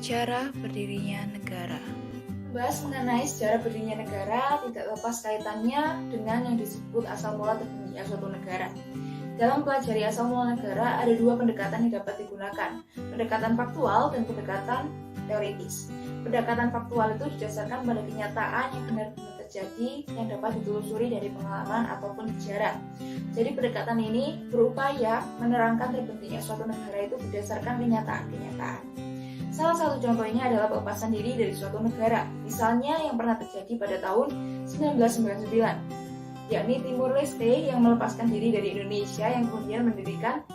Sejarah berdirinya negara. Membahas mengenai sejarah berdirinya negara tidak lepas kaitannya dengan yang disebut asal mula terbentuknya suatu negara. Dalam mempelajari asal mula negara, ada dua pendekatan yang dapat digunakan, pendekatan faktual dan pendekatan teoritis. Pendekatan faktual itu didasarkan pada kenyataan yang benar-benar terjadi yang dapat ditelusuri dari pengalaman ataupun sejarah. Jadi pendekatan ini berupaya menerangkan terbentuknya suatu negara itu berdasarkan kenyataan-kenyataan. Salah satu contohnya adalah pelepasan diri dari suatu negara, misalnya yang pernah terjadi pada tahun 1999, yakni Timur Leste yang melepaskan diri dari Indonesia yang kemudian mendirikan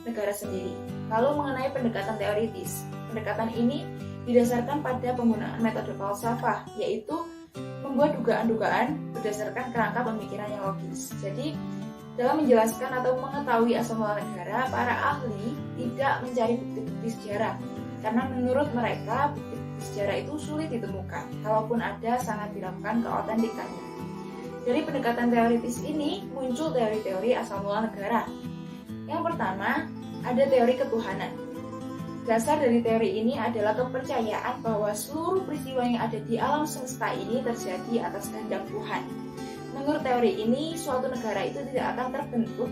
negara sendiri. Lalu mengenai pendekatan teoritis, pendekatan ini didasarkan pada penggunaan metode falsafah, yaitu membuat dugaan-dugaan berdasarkan kerangka pemikiran yang logis. Jadi, dalam menjelaskan atau mengetahui asal mula negara, para ahli tidak mencari bukti-bukti sejarah, karena menurut mereka bukti sejarah itu sulit ditemukan, kalaupun ada sangat diragukan keautentikannya. Dari pendekatan teoritis ini muncul teori-teori asal mula negara. Yang pertama, ada teori ketuhanan. Dasar dari teori ini adalah kepercayaan bahwa seluruh peristiwa yang ada di alam semesta ini terjadi atas kehendak Tuhan. Menurut teori ini, suatu negara itu tidak akan terbentuk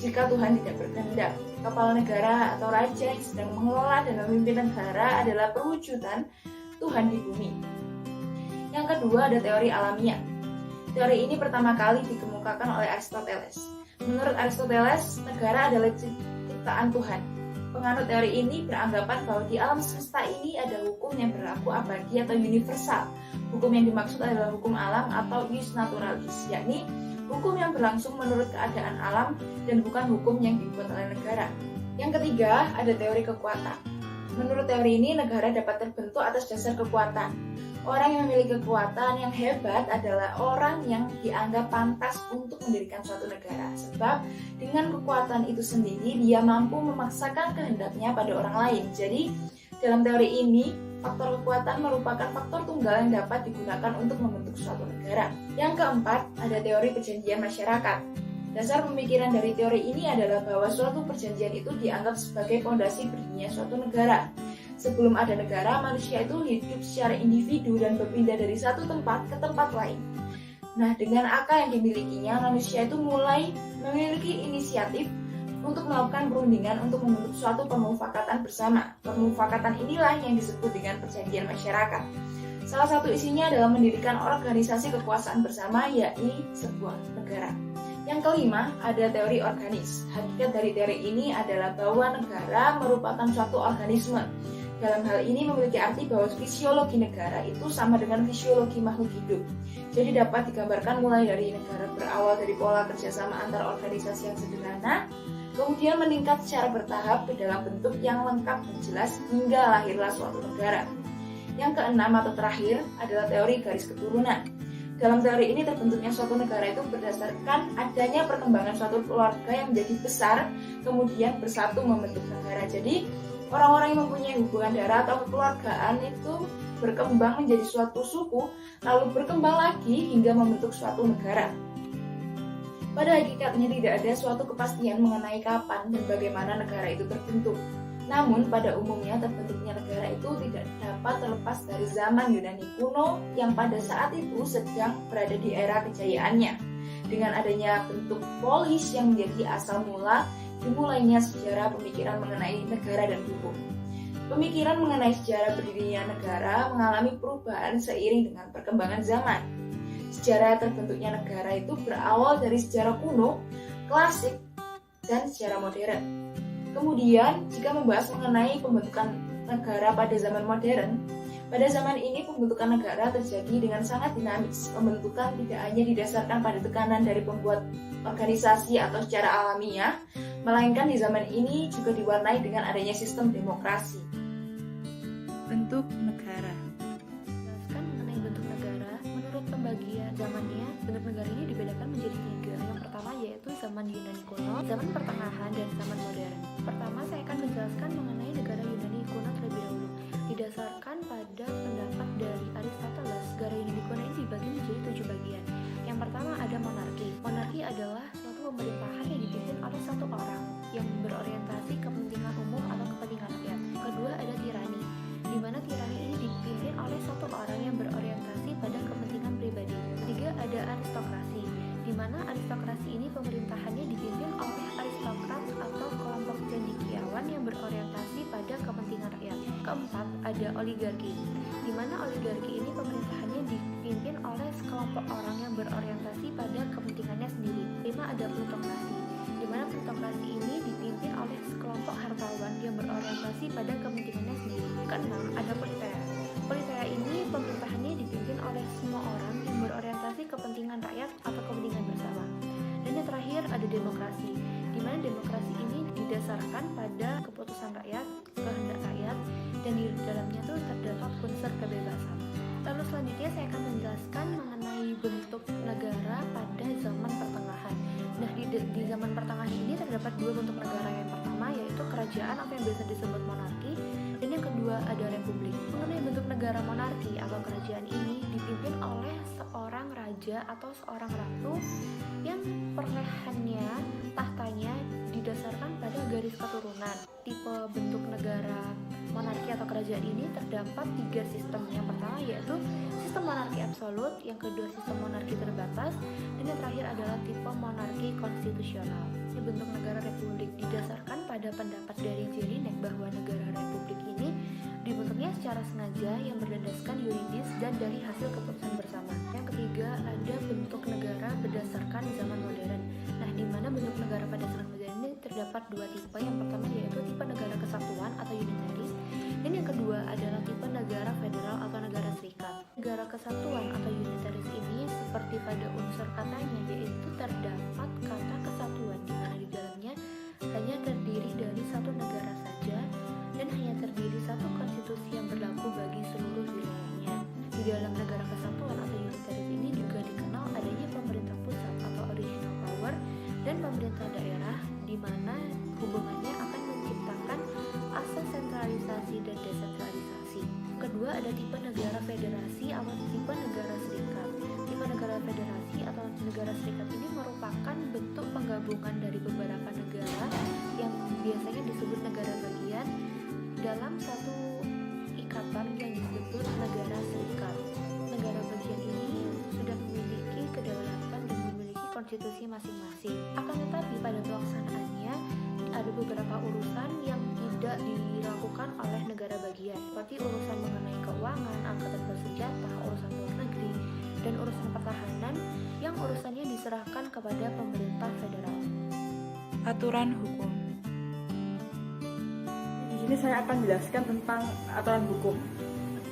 jika Tuhan tidak berkehendak. Kepala negara atau raja yang sedang mengelola dan memimpin negara adalah perwujudan Tuhan di bumi. Yang kedua ada teori alamiah. Teori ini pertama kali dikemukakan oleh Aristoteles. Menurut Aristoteles, negara adalah ciptaan Tuhan. Penganut teori ini beranggapan bahwa di alam semesta ini ada hukum yang berlaku abadi atau universal. Hukum yang dimaksud adalah hukum alam atau ius naturalis, yakni hukum yang berlangsung menurut keadaan alam dan bukan hukum yang dibuat oleh negara. Yang ketiga, ada teori kekuatan. Menurut teori ini, negara dapat terbentuk atas dasar kekuatan. Orang yang memiliki kekuatan yang hebat adalah orang yang dianggap pantas untuk mendirikan suatu negara. Sebab dengan kekuatan itu sendiri, dia mampu memaksakan kehendaknya pada orang lain. Jadi, dalam teori ini, faktor kekuatan merupakan faktor tunggal yang dapat digunakan untuk membentuk suatu negara. Yang keempat, ada teori perjanjian masyarakat. Dasar pemikiran dari teori ini adalah bahwa suatu perjanjian itu dianggap sebagai fondasi berdirinya suatu negara. Sebelum ada negara, manusia itu hidup secara individu dan berpindah dari satu tempat ke tempat lain. Nah, dengan akal yang dimilikinya, manusia itu mulai memiliki inisiatif untuk melakukan perundingan untuk membentuk suatu pemufakatan bersama. Pemufakatan inilah yang disebut dengan perjanjian masyarakat. Salah satu isinya adalah mendirikan organisasi kekuasaan bersama, yakni sebuah negara. Yang kelima, ada teori organis. Hakikat dari teori ini adalah bahwa negara merupakan suatu organisme. Dalam hal ini memiliki arti bahwa fisiologi negara itu sama dengan fisiologi makhluk hidup. Jadi dapat digambarkan mulai dari negara berawal dari pola kerjasama antar organisasi yang sederhana, kemudian meningkat secara bertahap ke dalam bentuk yang lengkap dan jelas hingga lahirlah suatu negara. Yang keenam atau terakhir adalah teori garis keturunan. Dalam teori ini terbentuknya suatu negara itu berdasarkan adanya perkembangan suatu keluarga yang menjadi besar, kemudian bersatu membentuk negara. Jadi orang-orang yang mempunyai hubungan darah atau kekeluargaan itu berkembang menjadi suatu suku, lalu berkembang lagi hingga membentuk suatu negara. Pada hakikatnya tidak ada suatu kepastian mengenai kapan dan bagaimana negara itu terbentuk. Namun pada umumnya terbentuknya negara itu tidak dapat terlepas dari zaman Yunani kuno yang pada saat itu sedang berada di era kejayaannya. Dengan adanya bentuk polis yang menjadi asal mula, dimulainya sejarah pemikiran mengenai negara dan hukum. Pemikiran mengenai sejarah berdirinya negara mengalami perubahan seiring dengan perkembangan zaman. Sejarah terbentuknya negara itu berawal dari sejarah kuno, klasik, dan sejarah modern. Kemudian, jika membahas mengenai pembentukan negara pada zaman modern, pada zaman ini pembentukan negara terjadi dengan sangat dinamis. Pembentukan tidak hanya didasarkan pada tekanan dari pembuat organisasi atau secara alamiah, melainkan di zaman ini juga diwarnai dengan adanya sistem demokrasi. Bentuk negara. Menjelaskan mengenai bentuk negara, menurut pembagian zamannya, bentuk negara ini dibedakan menjadi 3. Yang pertama yaitu zaman Yunani kuno, zaman pertengahan, dan zaman modern. Pertama, saya akan menjelaskan mengenai negara Yunani kuno terlebih dahulu. Didasarkan pada pendapat dari Aristoteles, negara Yunani kuno ini dibagi menjadi 7 bagian. Yang pertama ada monarki. Monarki adalah suatu pemerintahan yang dipimpin oleh satu orang yang berorientasi kepentingan umum atau kepentingan rakyat. Kedua ada tirani, di mana keempat ada oligarki, di mana oligarki ini pemerintahannya dipimpin oleh sekelompok orang yang berorientasi pada kepentingannya sendiri. 5 ada plutokrasi, di mana plutokrasi ini dipimpin oleh sekelompok hartawan yang berorientasi pada kepentingannya sendiri. Keenam ada politeia. Politeia ini pemerintahannya dipimpin oleh semua orang yang berorientasi kepentingan rakyat atau kepentingan bersama. Dan yang terakhir ada demokrasi, di mana demokrasi ini didasarkan pada keputusan rakyat, kehendak rakyat, dan di dalamnya tuh terdapat unsur kebebasan. Lalu selanjutnya saya akan menjelaskan mengenai bentuk negara pada zaman pertengahan. Nah, di zaman pertengahan ini terdapat 2 bentuk negara. Yang pertama yaitu kerajaan atau yang biasa disebut monarki, dan yang kedua ada republik. Mengenai bentuk negara monarki atau kerajaan ini dipimpin oleh seorang raja atau seorang ratu yang perolehannya, tahtanya didasarkan pada garis keturunan. Tipe bentuk negara monarki atau kerajaan ini terdapat 3 sistem. Yang pertama yaitu sistem monarki absolut, yang kedua sistem monarki terbatas, dan yang terakhir adalah tipe monarki konstitusional. Ini bentuk negara republik didasarkan pada pendapat dari Jelinek bahwa negara republik ini dibentuknya secara sengaja yang berdasarkan yuridis dan dari hasil keputusan bersama. Yang ketiga ada bentuk negara berdasarkan zaman modern. Nah, di mana bentuk negara pada zaman modern ini terdapat 2 tipe. Yang pertama yaitu tipe negara kesatuan atau unitaris, dan yang kedua adalah tipe negara federal atau negara serikat. Negara kesatuan atau unitaris ini seperti pada unsur katanya yaitu terdapat kata kesatuan, di mana di dalamnya hanya terdiri dari satu negara saja dan hanya terdiri satu konstitusi yang berlaku bagi seluruh wilayahnya. Di dalam negara kesatuan atau unitaris ini juga dikenal adanya pemerintah pusat atau original power dan pemerintah daerah, di mana hubungannya akan menciptakan asas sentralisasi dan desentralisasi. Kedua ada tipe negara federasi atau tipe negara serikat. Tipe negara federasi atau negara serikat ini merupakan bentuk penggabungan dari beberapa negara yang biasanya disebut negara bagian dalam satu ikatan yang disebut negara serikat. Negara bagian ini sudah memiliki kedaulatan dan memiliki konstitusi masing-masing. Akan tetapi pada pelaksanaannya ada beberapa urusan yang tidak dilakukan oleh negara bagian, seperti urusan mengenai keuangan, angkatan bersenjata, urusan luar negeri, dan urusan pertahanan yang urusannya diserahkan kepada pemerintah federal. Aturan hukum. Di sini saya akan menjelaskan tentang aturan hukum.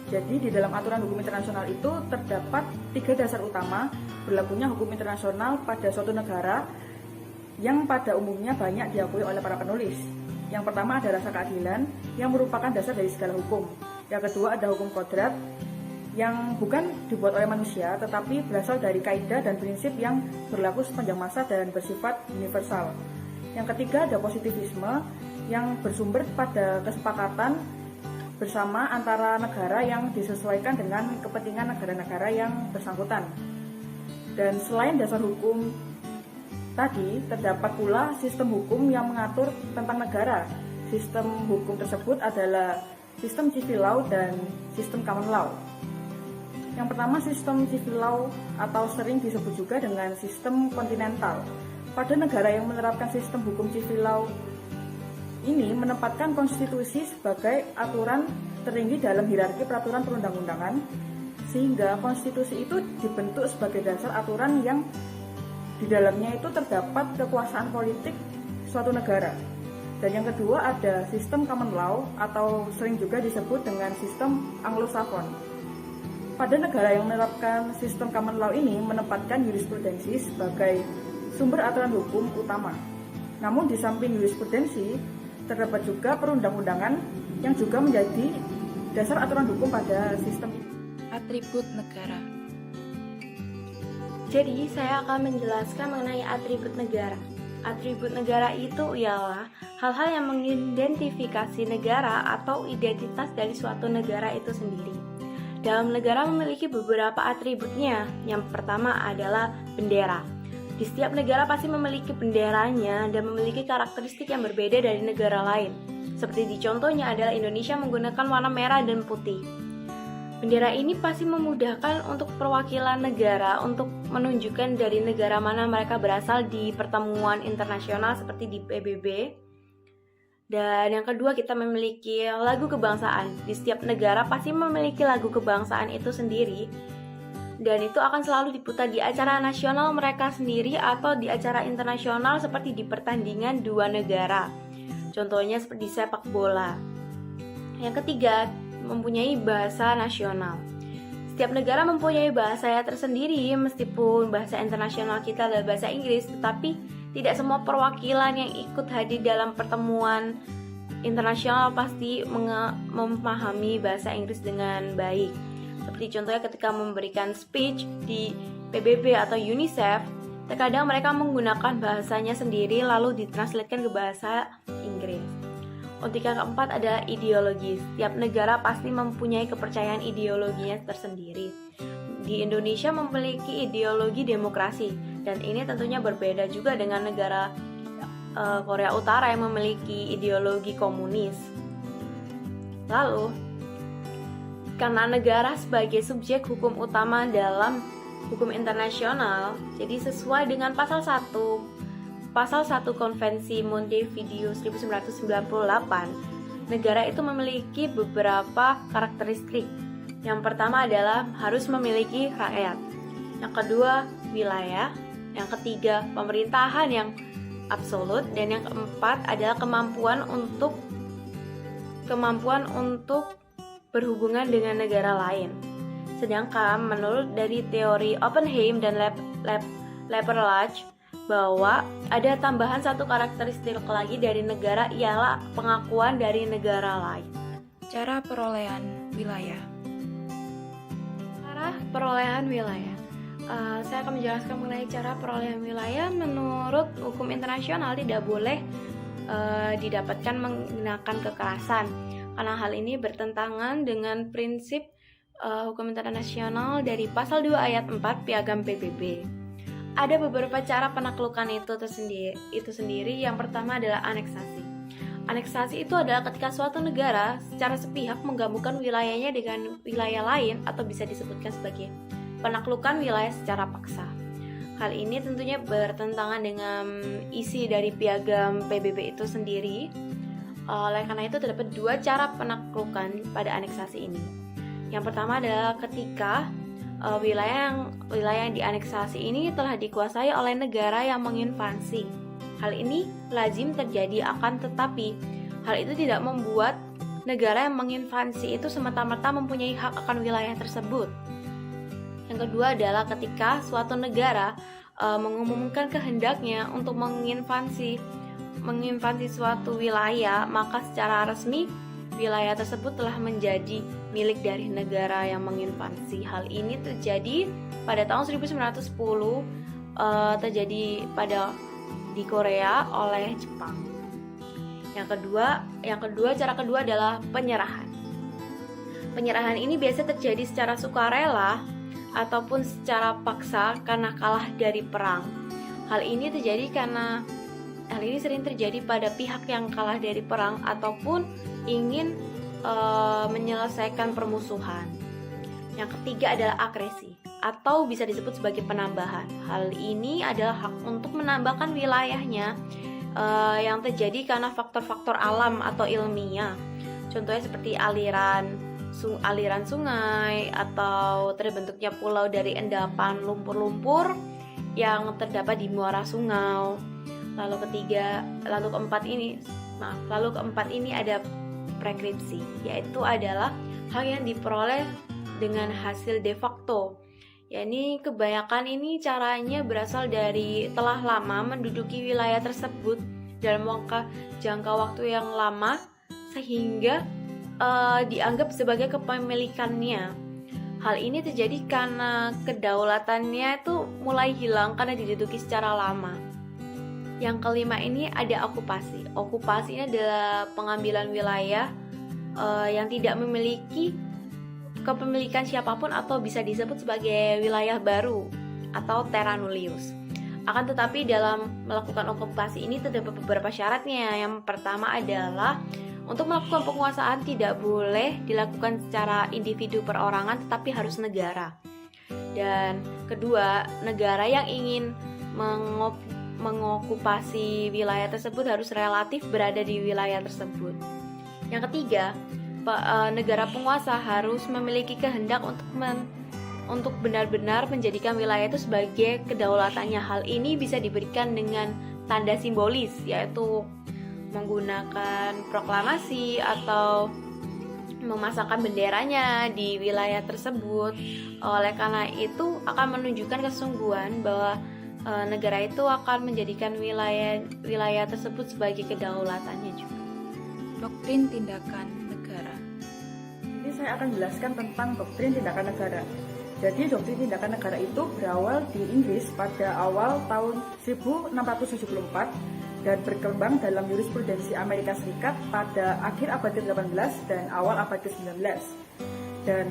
Jadi di dalam aturan hukum internasional itu terdapat 3 dasar utama berlakunya hukum internasional pada suatu negara yang pada umumnya banyak diakui oleh para penulis. Yang pertama ada rasa keadilan yang merupakan dasar dari segala hukum. Yang kedua ada hukum kodrat yang bukan dibuat oleh manusia tetapi berasal dari kaidah dan prinsip yang berlaku sepanjang masa dan bersifat universal. Yang ketiga ada positivisme yang bersumber pada kesepakatan bersama antara negara yang disesuaikan dengan kepentingan negara-negara yang bersangkutan. Dan selain dasar hukum tadi, terdapat pula sistem hukum yang mengatur tentang negara. Sistem hukum tersebut adalah sistem civil law dan sistem common law. Yang pertama sistem civil law atau sering disebut juga dengan sistem kontinental. Pada negara yang menerapkan sistem hukum civil law ini menempatkan konstitusi sebagai aturan tertinggi dalam hierarki peraturan perundang-undangan, sehingga konstitusi itu dibentuk sebagai dasar aturan yang di dalamnya itu terdapat kekuasaan politik suatu negara. Dan yang kedua ada sistem common law atau sering juga disebut dengan sistem Anglo-Saxon. Pada negara yang menerapkan sistem common law ini menempatkan jurisprudensi sebagai sumber aturan hukum utama. Namun di samping jurisprudensi terdapat juga perundang-undangan yang juga menjadi dasar aturan hukum pada sistem ini. Atribut negara. Jadi, saya akan menjelaskan mengenai atribut negara. Atribut negara itu ialah hal-hal yang mengidentifikasi negara atau identitas dari suatu negara itu sendiri. Dalam negara memiliki beberapa atributnya. Yang pertama adalah bendera. Di setiap negara pasti memiliki benderanya dan memiliki karakteristik yang berbeda dari negara lain. Seperti di contohnya adalah Indonesia menggunakan warna merah dan putih. Bendera ini pasti memudahkan untuk perwakilan negara untuk menunjukkan dari negara mana mereka berasal di pertemuan internasional seperti di PBB. Dan yang kedua, kita memiliki lagu kebangsaan. Di setiap negara pasti memiliki lagu kebangsaan itu sendiri, dan itu akan selalu diputar di acara nasional mereka sendiri atau di acara internasional seperti di pertandingan dua negara. Contohnya seperti sepak bola. Yang ketiga, mempunyai bahasa nasional. Setiap negara mempunyai bahasanya tersendiri, meskipun bahasa internasional kita adalah bahasa Inggris, tetapi tidak semua perwakilan yang ikut hadir dalam pertemuan internasional pasti memahami bahasa Inggris dengan baik. Seperti contohnya ketika memberikan speech di PBB atau UNICEF, terkadang mereka menggunakan bahasanya sendiri lalu ditranslatekan ke bahasa Inggris. Untuk yang keempat adalah ideologi. Setiap negara pasti mempunyai kepercayaan ideologinya tersendiri. Di Indonesia memiliki ideologi demokrasi, dan ini tentunya berbeda juga dengan negara Korea Utara yang memiliki ideologi komunis. Lalu, karena negara sebagai subjek hukum utama dalam hukum internasional, jadi sesuai dengan pasal 1 Konvensi Montevideo 1998, negara itu memiliki beberapa karakteristik. Yang pertama adalah harus memiliki rakyat. Yang kedua, wilayah. Yang ketiga, pemerintahan yang absolut. Dan yang keempat adalah kemampuan untuk berhubungan dengan negara lain. Sedangkan menurut dari teori Oppenheim dan Leverlage, bahwa ada tambahan satu karakteristik lagi dari negara, ialah pengakuan dari negara lain. Cara perolehan wilayah. Cara perolehan wilayah. Saya akan menjelaskan mengenai cara perolehan wilayah. Menurut hukum internasional tidak boleh didapatkan menggunakan kekerasan, karena hal ini bertentangan dengan prinsip hukum internasional dari pasal 2 ayat 4 Piagam PBB. Ada beberapa cara penaklukan itu sendiri. Yang pertama adalah aneksasi. Aneksasi itu adalah ketika suatu negara secara sepihak menggabungkan wilayahnya dengan wilayah lain, atau bisa disebutkan sebagai penaklukan wilayah secara paksa. Hal ini tentunya bertentangan dengan isi dari Piagam PBB itu sendiri. Oleh karena itu terdapat dua cara penaklukan pada aneksasi ini. Yang pertama adalah ketika wilayah yang dianeksasi ini telah dikuasai oleh negara yang menginvasi. Hal ini lazim terjadi, akan tetapi hal itu tidak membuat negara yang menginvasi itu semata-mata mempunyai hak akan wilayah tersebut. Yang kedua adalah ketika suatu negara mengumumkan kehendaknya untuk menginvasi suatu wilayah, maka secara resmi wilayah tersebut telah menjadi milik dari negara yang menginvasi. Hal ini terjadi pada tahun 1910, terjadi di Korea oleh Jepang. Cara kedua adalah penyerahan. Penyerahan ini biasa terjadi secara sukarela ataupun secara paksa karena kalah dari perang. Hal ini sering terjadi pada pihak yang kalah dari perang ataupun ingin menyelesaikan permusuhan. Yang ketiga adalah agresi, atau bisa disebut sebagai penambahan. Hal ini adalah hak untuk menambahkan wilayahnya yang terjadi karena faktor-faktor alam atau ilmiah. Contohnya seperti aliran sungai atau terbentuknya pulau dari endapan lumpur-lumpur yang terdapat di muara sungai. Lalu keempat ini ada preskripsi, yaitu adalah hak yang diperoleh dengan hasil de facto. Yakni kebanyakan ini caranya berasal dari telah lama menduduki wilayah tersebut dalam jangka waktu yang lama sehingga dianggap sebagai kepemilikannya. Hal ini terjadi karena kedaulatannya itu mulai hilang karena diduduki secara lama. Yang kelima ini ada okupasi. Okupasi ini adalah pengambilan wilayah yang tidak memiliki kepemilikan siapapun atau bisa disebut sebagai wilayah baru atau terra nullius. Akan tetapi dalam melakukan okupasi ini terdapat beberapa syaratnya. Yang pertama adalah untuk melakukan penguasaan tidak boleh dilakukan secara individu perorangan, tetapi harus negara. Dan kedua, negara yang ingin mengokupasi wilayah tersebut harus relatif berada di wilayah tersebut. Yang ketiga, negara penguasa harus memiliki kehendak untuk benar-benar menjadikan wilayah itu sebagai kedaulatannya. Hal ini bisa diberikan dengan tanda simbolis, yaitu menggunakan proklamasi atau memasangkan benderanya di wilayah tersebut. Oleh karena itu akan menunjukkan kesungguhan bahwa negara itu akan menjadikan wilayah tersebut sebagai kedaulatannya juga. Doktrin tindakan negara. Jadi saya akan jelaskan tentang doktrin tindakan negara. Jadi doktrin tindakan negara itu berawal di Inggris pada awal tahun 1674 dan berkembang dalam jurisprudensi Amerika Serikat pada akhir abad ke-18 dan awal abad ke-19. Dan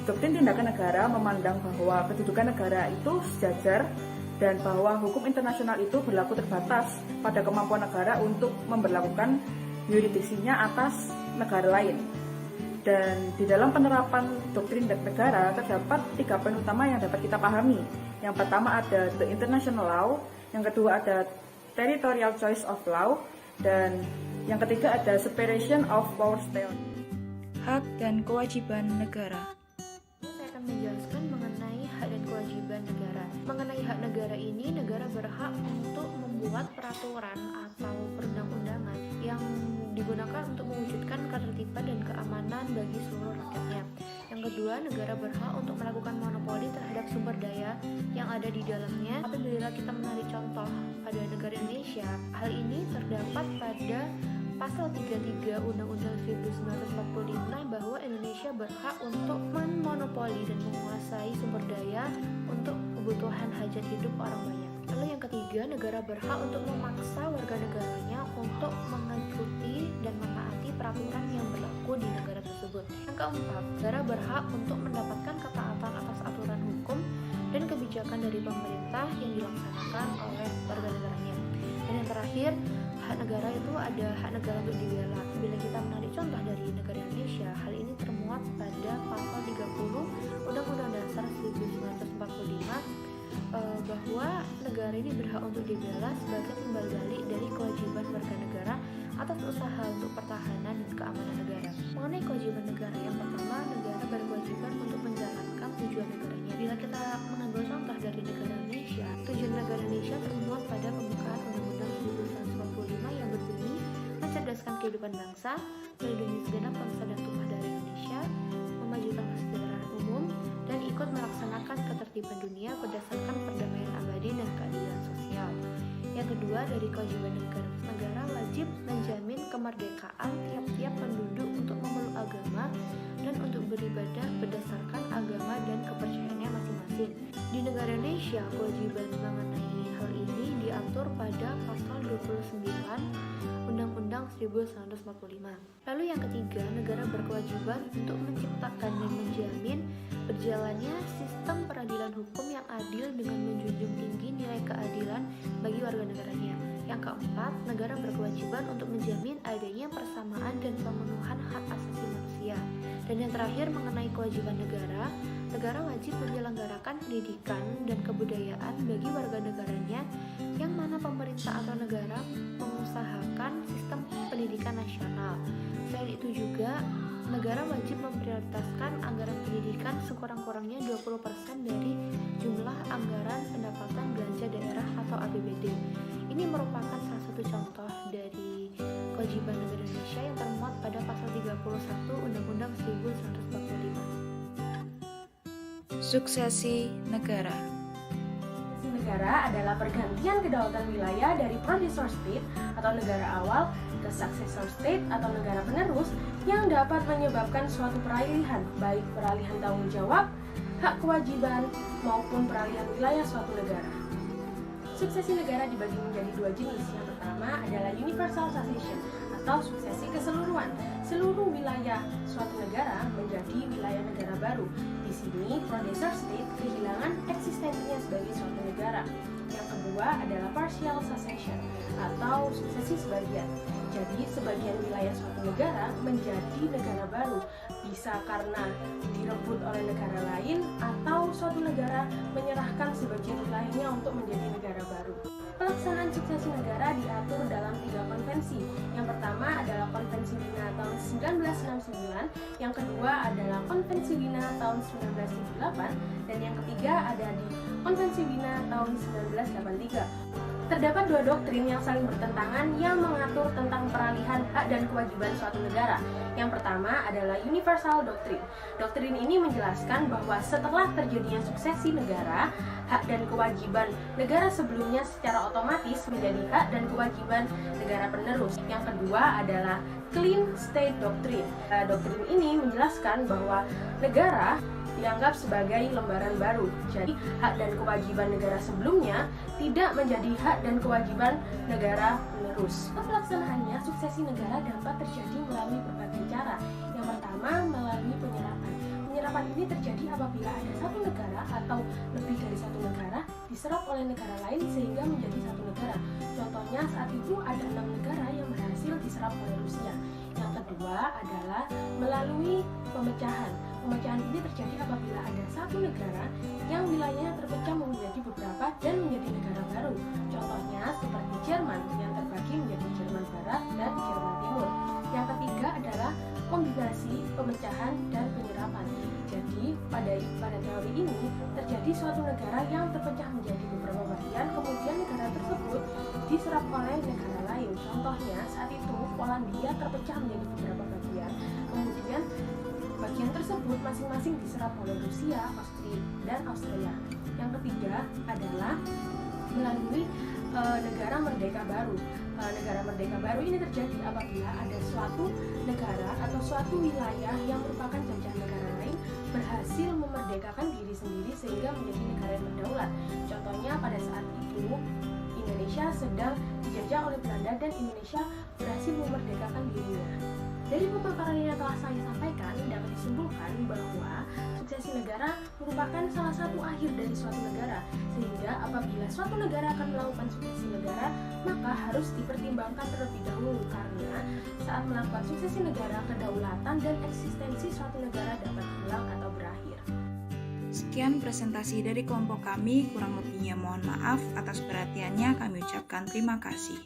doktrin tindakan negara memandang bahwa kedudukan negara itu sejajar dan bahwa hukum internasional itu berlaku terbatas pada kemampuan negara untuk memberlakukan yurisdiksinya atas negara lain. Dan di dalam penerapan doktrin negara terdapat 3 poin utama yang dapat kita pahami. Yang pertama ada the international law, yang kedua ada territorial choice of law, dan yang ketiga ada separation of powers theory. Hak dan kewajiban negara. Saya akan menjelaskan mengenai hak dan kewajiban negara. Mengenai hak negara ini, negara berhak untuk membuat peraturan atau perundang-undangan yang digunakan untuk mewujudkan ketertiban dan keamanan bagi seluruh rakyatnya. Yang kedua, negara berhak untuk melakukan monopoli terhadap sumber daya yang ada di dalamnya. Apabila kita menarik contoh pada negara Indonesia, hal ini terdapat pada Pasal 33 Undang-Undang 1945 bahwa Indonesia berhak untuk memonopoli dan menguasai sumber daya untuk kebutuhan hajat hidup orang banyak. Lalu yang ketiga, negara berhak untuk memaksa warga negaranya untuk mengikuti dan menaati peraturan yang berlaku di negara tersebut. Yang keempat, negara berhak untuk mendapatkan ketaatan atas aturan hukum dan kebijakan dari pemerintah yang dilaksanakan oleh warga negaranya. Dan yang terakhir, hak negara itu ada hak negara untuk dibela. Bila kita menarik contoh dari negara Indonesia, hal ini termuat pada pasal 30 Undang-Undang Dasar 1945 bahwa negara ini berhak untuk dibela sebagai timbal balik dari kewajiban warga negara atas usaha untuk pertahanan dan keamanan negara. Mengenai kewajiban negara, yang pertama, negara berkewajiban untuk menjalankan tujuan negaranya. Bila kita mengambil contoh dari negara Indonesia, tujuan negara Indonesia termuat pada pembukaan Undang-Undang 1945 yang berbunyi mencerdaskan kehidupan bangsa, melindungi segenap bangsa dan tumpah darah Indonesia, memajukan kesejahteraan umum, dan ikut melaksanakan ketertiban dunia berdasarkan perdamaian abadi dan keadilan sosial. Yang kedua, dari kewajiban negara wajib menjamin kemerdekaan tiap-tiap penduduk untuk memeluk agama dan untuk beribadah berdasarkan agama dan kepercayaannya masing-masing. Di negara Indonesia, kewajiban mengenai hal ini diatur pada pasal 29 Undang-Undang 1945. Lalu yang ketiga, negara berkewajiban untuk menciptakan dan menjamin berjalannya sistem peradilan hukum yang adil dengan menjunjung tinggi nilai keadilan bagi warga negaranya. Yang keempat, negara berkewajiban untuk menjamin adanya persamaan dan pemenuhan hak asasi manusia. Dan yang terakhir, mengenai kewajiban negara, negara wajib menyelenggarakan pendidikan dan kebudayaan bagi warga negaranya, yang mana pemerintah atau negara mengusahakan sistem pendidikan nasional. Selain itu juga, negara wajib memprioritaskan anggaran pendidikan sekurang-kurangnya 20% dari jumlah anggaran pendapatan belanja daerah atau APBD. Ini merupakan salah satu contoh dari kewajiban negara Indonesia yang termuat pada pasal 31 Undang-Undang 1945. Suksesi negara. Suksesi negara adalah pergantian kedaulatan wilayah dari predecessor state atau negara awal ke successor state atau negara penerus yang dapat menyebabkan suatu peralihan, baik peralihan tanggung jawab, hak kewajiban, maupun peralihan wilayah suatu negara. Suksesi negara dibagi menjadi 2 jenis. Yang pertama adalah universal succession atau suksesi keseluruhan. Seluruh wilayah suatu negara menjadi wilayah negara baru. Di sini, predecessor state kehilangan eksistensinya sebagai suatu negara. Yang kedua adalah partial succession atau suksesi sebagian. Jadi, sebagian wilayah suatu negara menjadi negara baru, bisa karena direbut oleh negara lain atau suatu negara menyerahkan sebagian wilayahnya untuk menjadi negara baru. Pelaksanaan suksesi negara diatur dalam 3 konvensi. Yang pertama adalah Konvensi Wina tahun 1969, yang kedua adalah Konvensi Wina tahun 1978, dan yang ketiga ada di Konvensi Wina tahun 1983. Terdapat 2 doktrin yang saling bertentangan yang mengatur tentang peralihan hak dan kewajiban suatu negara. Yang pertama adalah Universal Doctrine. Doktrin ini menjelaskan bahwa setelah terjadinya suksesi negara, hak dan kewajiban negara sebelumnya secara otomatis menjadi hak dan kewajiban negara penerus. Yang kedua adalah Clean State Doctrine. Doktrin ini menjelaskan bahwa negara dianggap sebagai lembaran baru. Jadi, hak dan kewajiban negara sebelumnya tidak menjadi hak dan kewajiban negara penerus. Pelaksanaannya, suksesi negara dapat terjadi melalui berbagai cara. Yang pertama, melalui penyerapan. Penyerapan ini terjadi apabila ada satu negara atau lebih dari satu negara diserap oleh negara lain sehingga menjadi satu negara. Contohnya, saat itu ada 6 negara yang berhasil diserap oleh Rusia. Yang kedua adalah melalui pemecahan. Pemecahan ini terjadi apabila ada satu negara yang wilayahnya terpecah menjadi beberapa dan menjadi negara baru. Contohnya seperti Jerman yang terbagi menjadi Jerman Barat dan Jerman Timur. Yang ketiga adalah kombinasi pemecahan dan penyerapan. Jadi pada teori ini terjadi suatu negara yang terpecah menjadi beberapa bagian, kemudian negara tersebut diserap oleh negara lain. Contohnya saat itu Polandia terpecah menjadi beberapa bagian, kemudian bagian tersebut masing-masing diserap oleh Rusia, Austria, dan Austria. Yang ketiga adalah melalui negara merdeka baru. Negara merdeka baru ini terjadi apabila ada suatu negara atau suatu wilayah yang merupakan jajahan negara lain berhasil memerdekakan diri sendiri sehingga menjadi negara yang berdaulat. Contohnya pada saat itu Indonesia sedang dijajah oleh Belanda dan Indonesia berhasil memerdekakan dirinya. Dari pemaparan yang telah saya sampaikan, dapat disimpulkan bahwa suksesi negara merupakan salah satu akhir dari suatu negara, sehingga apabila suatu negara akan melakukan suksesi negara, maka harus dipertimbangkan terlebih dahulu, karena saat melakukan suksesi negara, kedaulatan dan eksistensi suatu negara dapat hilang atau berakhir. Sekian presentasi dari kelompok kami, kurang lebihnya mohon maaf. Atas perhatiannya kami ucapkan terima kasih.